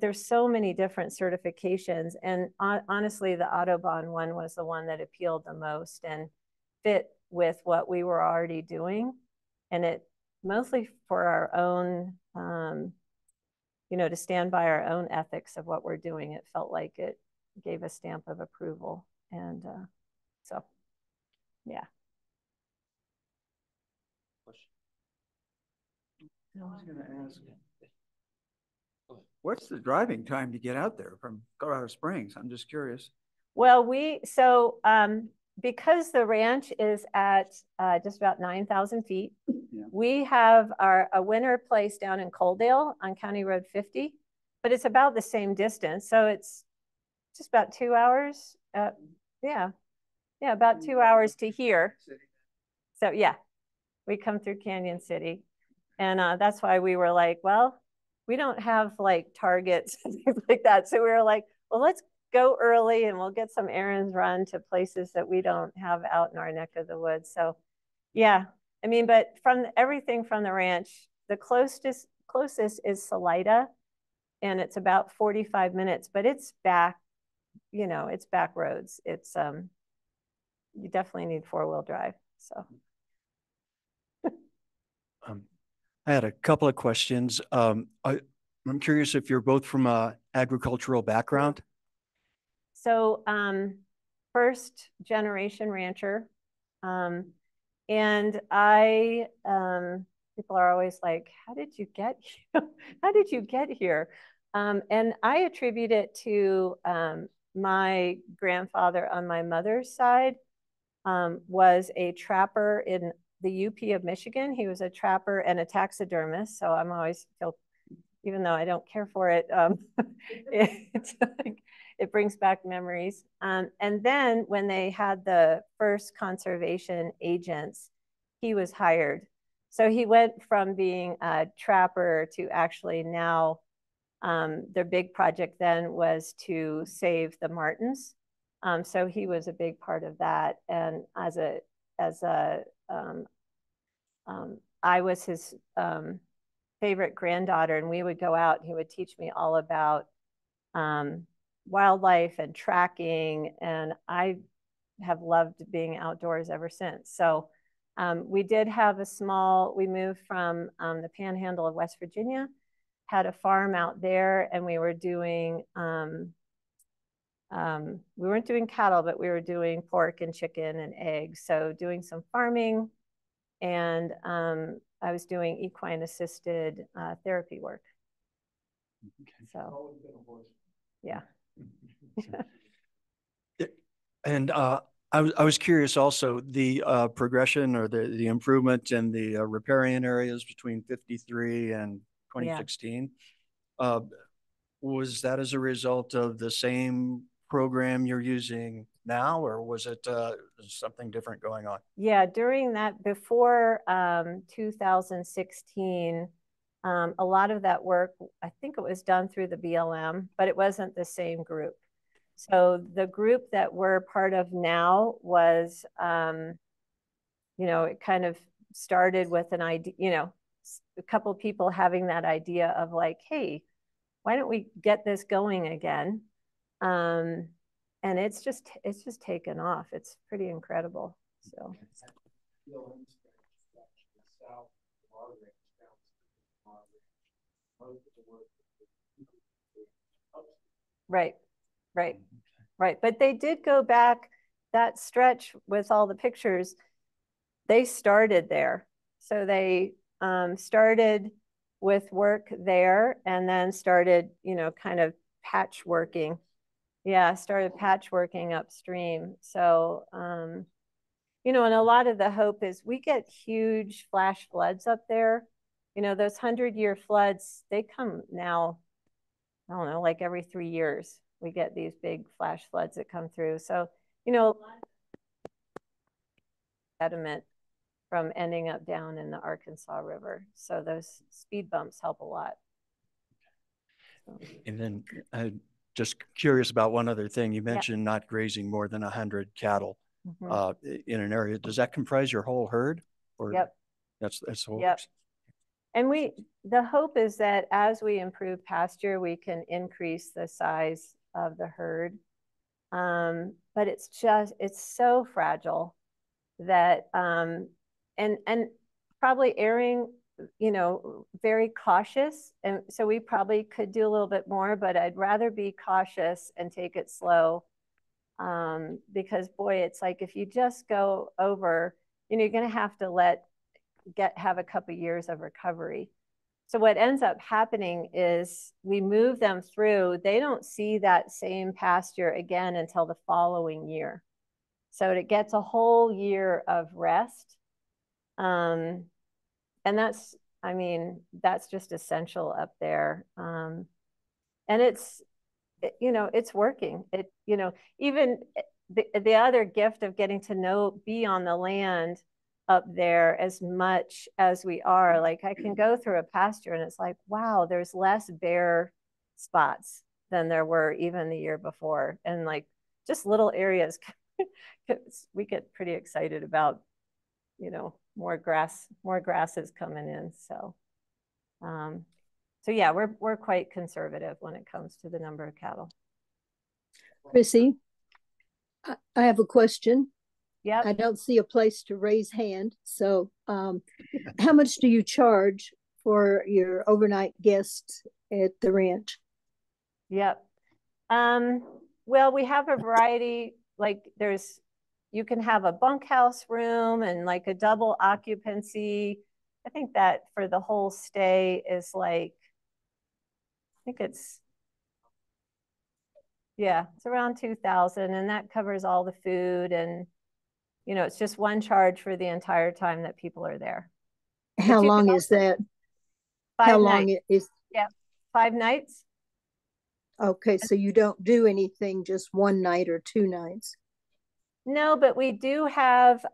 There's so many different certifications, and honestly, the Audubon one was the one that appealed the most and fit with what we were already doing, and it mostly for our own, to stand by our own ethics of what we're doing. It felt like it gave a stamp of approval. And so, yeah. I was going to ask, what's the driving time to get out there from Colorado Springs? I'm just curious. Well, because the ranch is at just about 9,000 feet, yeah. We have a winter place down in Coaldale on County Road 50, but it's about the same distance. So it's just about 2 hours. Yeah, about 2 hours to here. So yeah, we come through Canyon City. And that's why we were like, well, we don't have like targets and things like that. So we were like, well, let's go early and we'll get some errands run to places that we don't have out in our neck of the woods. So yeah, I mean, but from everything from the ranch, the closest is Salida, and it's about 45 minutes, but it's back, you know, it's back roads. It's you definitely need 4-wheel drive. So I had a couple of questions. I'm curious if you're both from a agricultural background. So first generation rancher. And I, people are always like, how did you get here? How did you get here? And I attribute it to my grandfather on my mother's side was a trapper in the UP of Michigan. He was a trapper and a taxidermist. So I'm always feel, even though I don't care for it, it brings back memories. And then when they had the first conservation agents, he was hired. So he went from being a trapper to actually now their big project then was to save the martens. So he was a big part of that. And I was his favorite granddaughter, and we would go out and he would teach me all about wildlife and tracking. And I have loved being outdoors ever since. So we did have we moved from the panhandle of West Virginia, had a farm out there, and we were doing, we weren't doing cattle, but we were doing pork and chicken and eggs. So doing some farming, and I was doing equine assisted therapy work. Okay. So, yeah. And I was curious also, the progression or the improvement in the riparian areas between 53 and 2016. Yeah. Was that as a result of the same program you're using now, or was it something different going on? Yeah, during that, before 2016, a lot of that work, I think it was done through the BLM, but it wasn't the same group. So the group that we're part of now was, you know, it kind of started with an idea, you know, a couple of people having that idea of like, hey, why don't we get this going again? And it's just taken off. It's pretty incredible. So. Right, right, right. But they did go back that stretch with all the pictures. They started there. So they started with work there and then started, you know, kind of patchworking. Yeah, started patchworking upstream. So, you know, and a lot of the hope is we get huge flash floods up there. You know, those 100-year floods, they come now, I don't know, like every 3 years, we get these big flash floods that come through. So, you know, a lot of sediment from ending up down in the Arkansas River. So those speed bumps help a lot. So. And then just curious about one other thing. You mentioned not grazing more than 100 cattle in an area. Does that comprise your whole herd? Or yep. That's the whole. Yep. And the hope is that as we improve pasture, we can increase the size of the herd. But it's so fragile that, and probably erring, you know, very cautious. And so we probably could do a little bit more, but I'd rather be cautious and take it slow. Because boy, it's like, if you just go over, you know, you're going to have to have a couple of years of recovery. So what ends up happening is we move them through, they don't see that same pasture again until the following year. So it gets a whole year of rest. And that's, I mean, that's just essential up there. And you know, it's working. You know, even the other gift of getting to be on the land up there as much as we are. Like I can go through a pasture and it's like, wow, there's less bare spots than there were even the year before. And like just little areas, we get pretty excited about, you know, more grasses coming in. So, so yeah, we're quite conservative when it comes to the number of cattle. Chrissy, I have a question. Yep. I don't see a place to raise hand. So how much do you charge for your overnight guests at the ranch? Yep. Well, we have a variety, like you can have a bunkhouse room and like a double occupancy. I think that for the whole stay is like, I think it's around 2,000, and that covers all the food, and you know, it's just one charge for the entire time that people are there. How long is that? How long is? Yeah, 5 nights. Okay, so you don't do anything just one night or 2 nights? No, but we do have,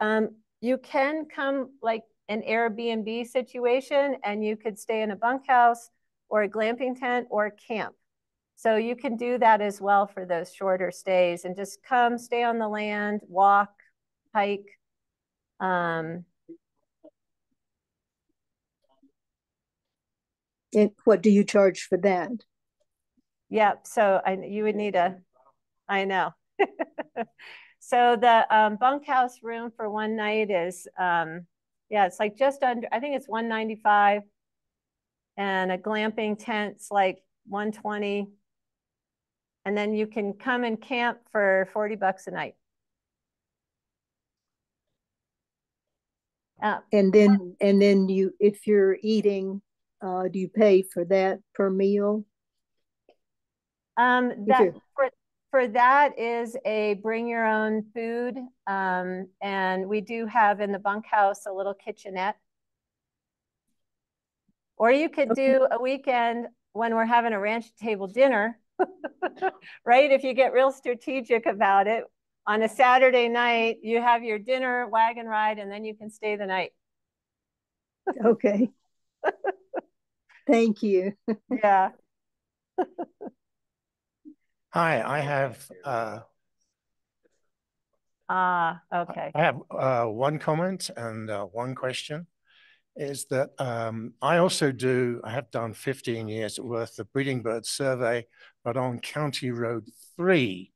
you can come like an Airbnb situation, and you could stay in a bunkhouse or a glamping tent or camp. So you can do that as well for those shorter stays, and just come stay on the land, walk, hike. And what do you charge for that? Yep. So you would need I know. So the bunkhouse room for one night is, it's like just under, I think it's 195, and a glamping tent's like 120. And then you can come and camp for $40 a night. And then you, if you're eating, do you pay for that per meal? For that is a bring your own food. And we do have in the bunkhouse a little kitchenette. Or you could do a weekend when we're having a ranch table dinner, right? If you get real strategic about it, on a Saturday night, you have your dinner, wagon ride, and then you can stay the night. Okay. Thank you. Yeah. Hi, I have okay. I have one comment and one question. Is that I have done 15 years worth of breeding bird survey, but on County Road 3,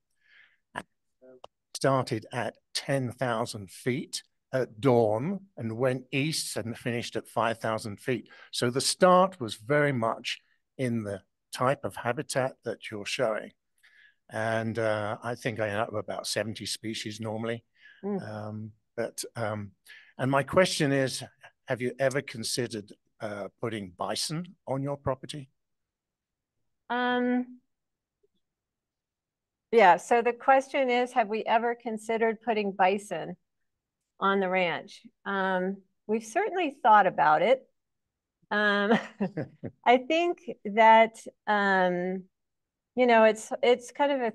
started at 10,000 feet at dawn and went east and finished at 5,000 feet. So the start was very much in the type of habitat that you're showing. And I think I have about 70 species normally. And my question is, have you ever considered putting bison on your property? Yeah, so the question is, have we ever considered putting bison on the ranch? We've certainly thought about it. I think that, you know, it's kind of a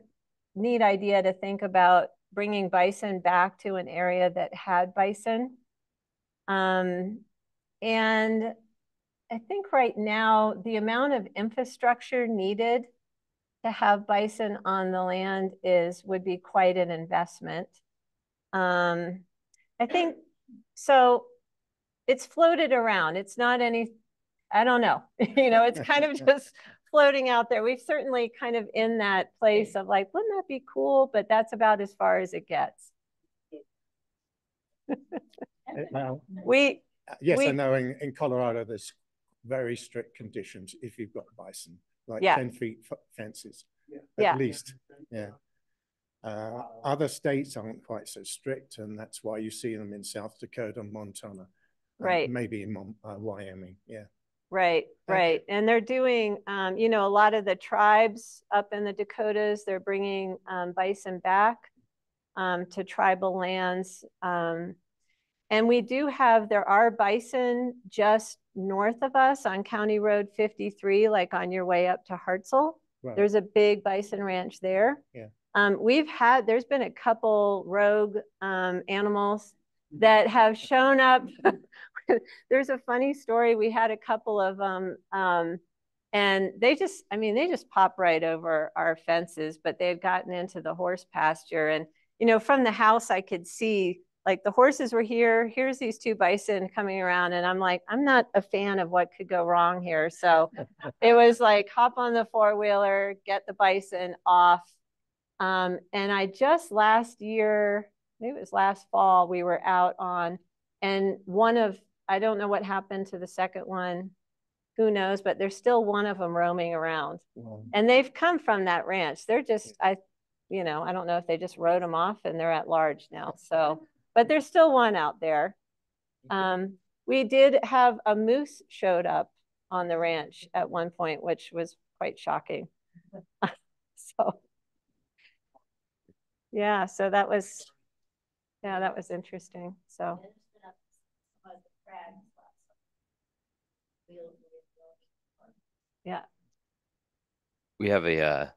neat idea to think about bringing bison back to an area that had bison. And I think right now, the amount of infrastructure needed to have bison on the land would be quite an investment. I think, so it's floated around. It's not I don't know, you know, it's kind of just floating out there. We've certainly kind of in that place of like, wouldn't that be cool? But that's about as far as it gets. Yes, I know in Colorado, there's very strict conditions if you've got bison, like 10 feet fences, at least. Yeah. Other states aren't quite so strict, and that's why you see them in South Dakota, Montana, right? Maybe in Wyoming. Yeah. Right. And they're doing, you know, a lot of the tribes up in the Dakotas, they're bringing bison back to tribal lands. And there are bison just north of us on County Road 53, like on your way up to Hartselle. Right. There's a big bison ranch there. Yeah. There's been a couple rogue animals that have shown up. There's a funny story. We had a couple of them, and they just pop right over our fences, but they've gotten into the horse pasture. And, from the house, I could see like the horses were here. Here's these two bison coming around. And I'm like, I'm not a fan of what could go wrong here. So it was like, hop on the four-wheeler, get the bison off. And I just last year, maybe it was last fall, we were out on, and I don't know what happened to the second one. Who knows, but there's still one of them roaming around. Wow. And they've come from that ranch. They're just, I don't know if they just rode them off and they're at large now. So, but there's still one out there. We did have a moose showed up on the ranch at one point, which was quite shocking. So, yeah, so that was interesting. So. Yeah. We have a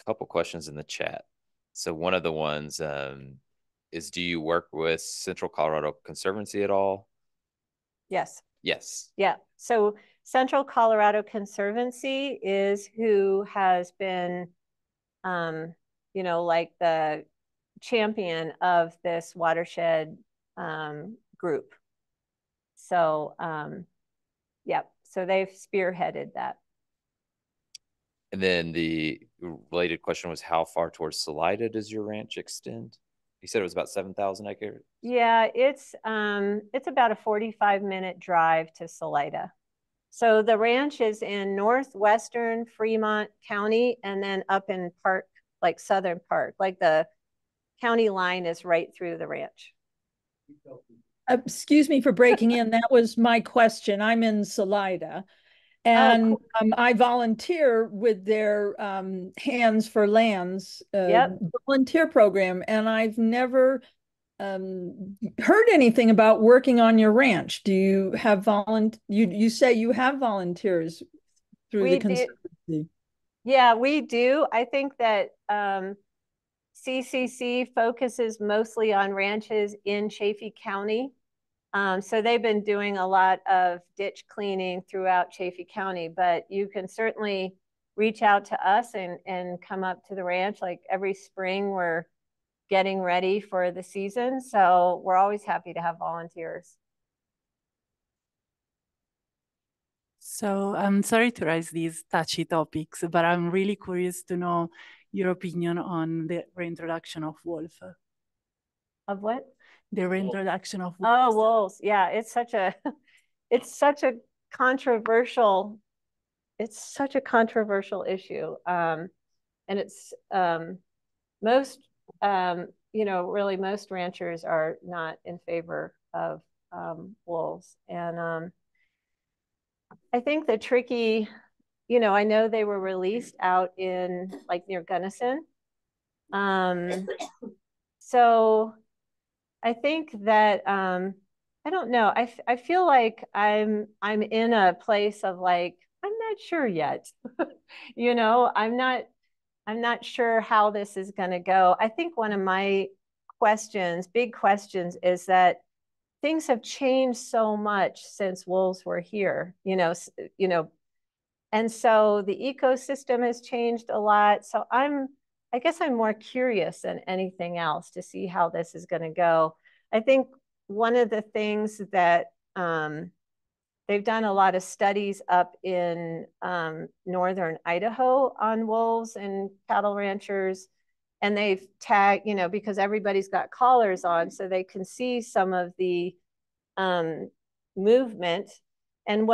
couple questions in the chat. So one of the ones is, do you work with Central Colorado Conservancy at all? Yes. Yes. Yeah. So Central Colorado Conservancy is who has been, like the champion of this watershed group. So, yeah. So they've spearheaded that. And then the related question was, how far towards Salida does your ranch extend? You said it was about 7,000 acres. Yeah, it's about a 45-minute drive to Salida. So the ranch is in northwestern Fremont County, and then up in Park, like Southern Park, like the county line is right through the ranch. Excuse me for breaking in. That was my question. I'm in Salida. And cool. I volunteer with their Hands for Lands volunteer program. And I've never heard anything about working on your ranch. Do you have you say you have volunteers through the Conservancy? Yeah, we do. I think that CCC focuses mostly on ranches in Chaffee County. So they've been doing a lot of ditch cleaning throughout Chaffee County, but you can certainly reach out to us and come up to the ranch. Like every spring, we're getting ready for the season. So we're always happy to have volunteers. So I'm sorry to raise these touchy topics, but I'm really curious to know your opinion on the reintroduction of wolf. Of what? The reintroduction of wolves. Oh, wolves. Yeah, it's such a controversial issue. And it's most really most ranchers are not in favor of wolves. And I think the tricky, I know they were released out in like near Gunnison. So I think that I don't know. I feel like I'm in a place of like, I'm not sure yet. I'm not sure how this is going to go. I think one of my big questions is that things have changed so much since wolves were here, and so the ecosystem has changed a lot. So I guess I'm more curious than anything else to see how this is going to go. I think one of the things that they've done a lot of studies up in northern Idaho on wolves and cattle ranchers, and they've tagged, because everybody's got collars on, so they can see some of the movement. And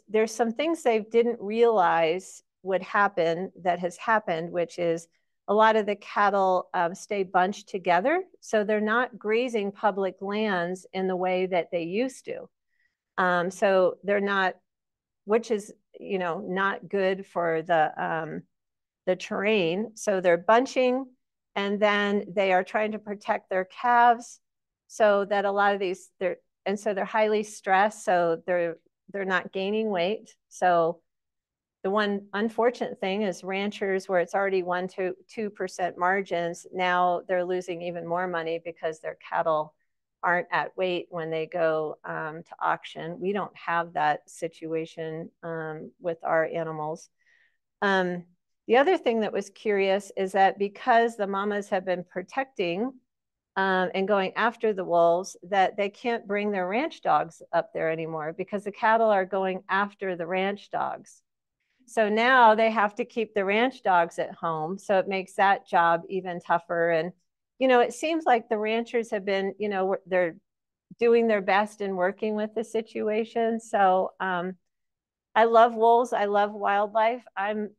there's some things they didn't realize would happen that has happened, which is a lot of the cattle stay bunched together. So they're not grazing public lands in the way that they used to. So they're not, which is, not good for the terrain. So they're bunching, and then they are trying to protect their calves, so that a lot of these, so they're highly stressed. So they're not gaining weight. So the one unfortunate thing is ranchers where it's already 1% to 2% margins, now they're losing even more money because their cattle aren't at weight when they go to auction. We don't have that situation with our animals. The other thing that was curious is that because the mamas have been protecting and going after the wolves, that they can't bring their ranch dogs up there anymore because the cattle are going after the ranch dogs. So now they have to keep the ranch dogs at home. So it makes that job even tougher. And, you know, it seems like the ranchers have been, you know, they're doing their best in working with the situation. So I love wolves. I love wildlife. I'm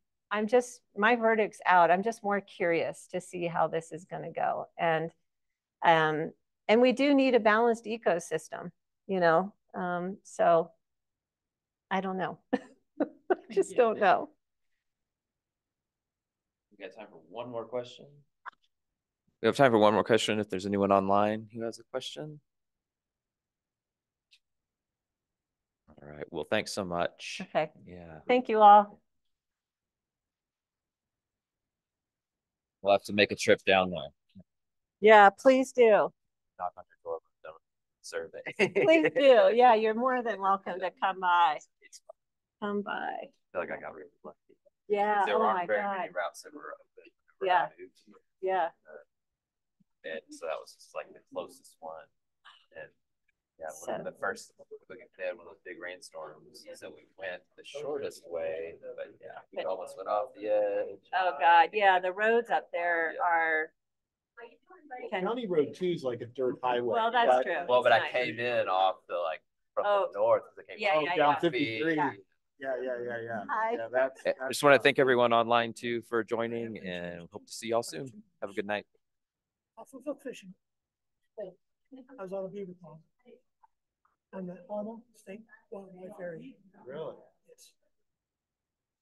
just, my verdict's out. I'm just more curious to see how this is going to go. And we do need a balanced ecosystem, you know. So I don't know. Just don't know. We got time for one more question. We have time for one more question if there's anyone online who has a question. All right. Well, thanks so much. Okay. Yeah. Thank you all. We'll have to make a trip down there. Yeah, please do. Knock on your door with the survey. Please do. Yeah, you're more than welcome to come by. Come by. I feel like I got really lucky. Yeah. There oh aren't my very God. many routes that were open. Yeah. Yeah. And so that was just like the closest one. And yeah, So, the first, they had one of those big rainstorms. So we went the shortest way, but yeah, we almost went off the edge. oh God. Yeah. The roads up there are. County Road 2 is like a dirt highway. Well, that's true. Well, but It's I nice. came in off the from the north. I came down off 53. Yeah. Hi. Yeah, that's I just want to thank everyone online too for joining, and hope to see y'all soon. Have a good night. Also fishing. I was on a beaver pond on the Alma State Wildlife Area. really. Yes.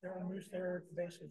There are moose there basically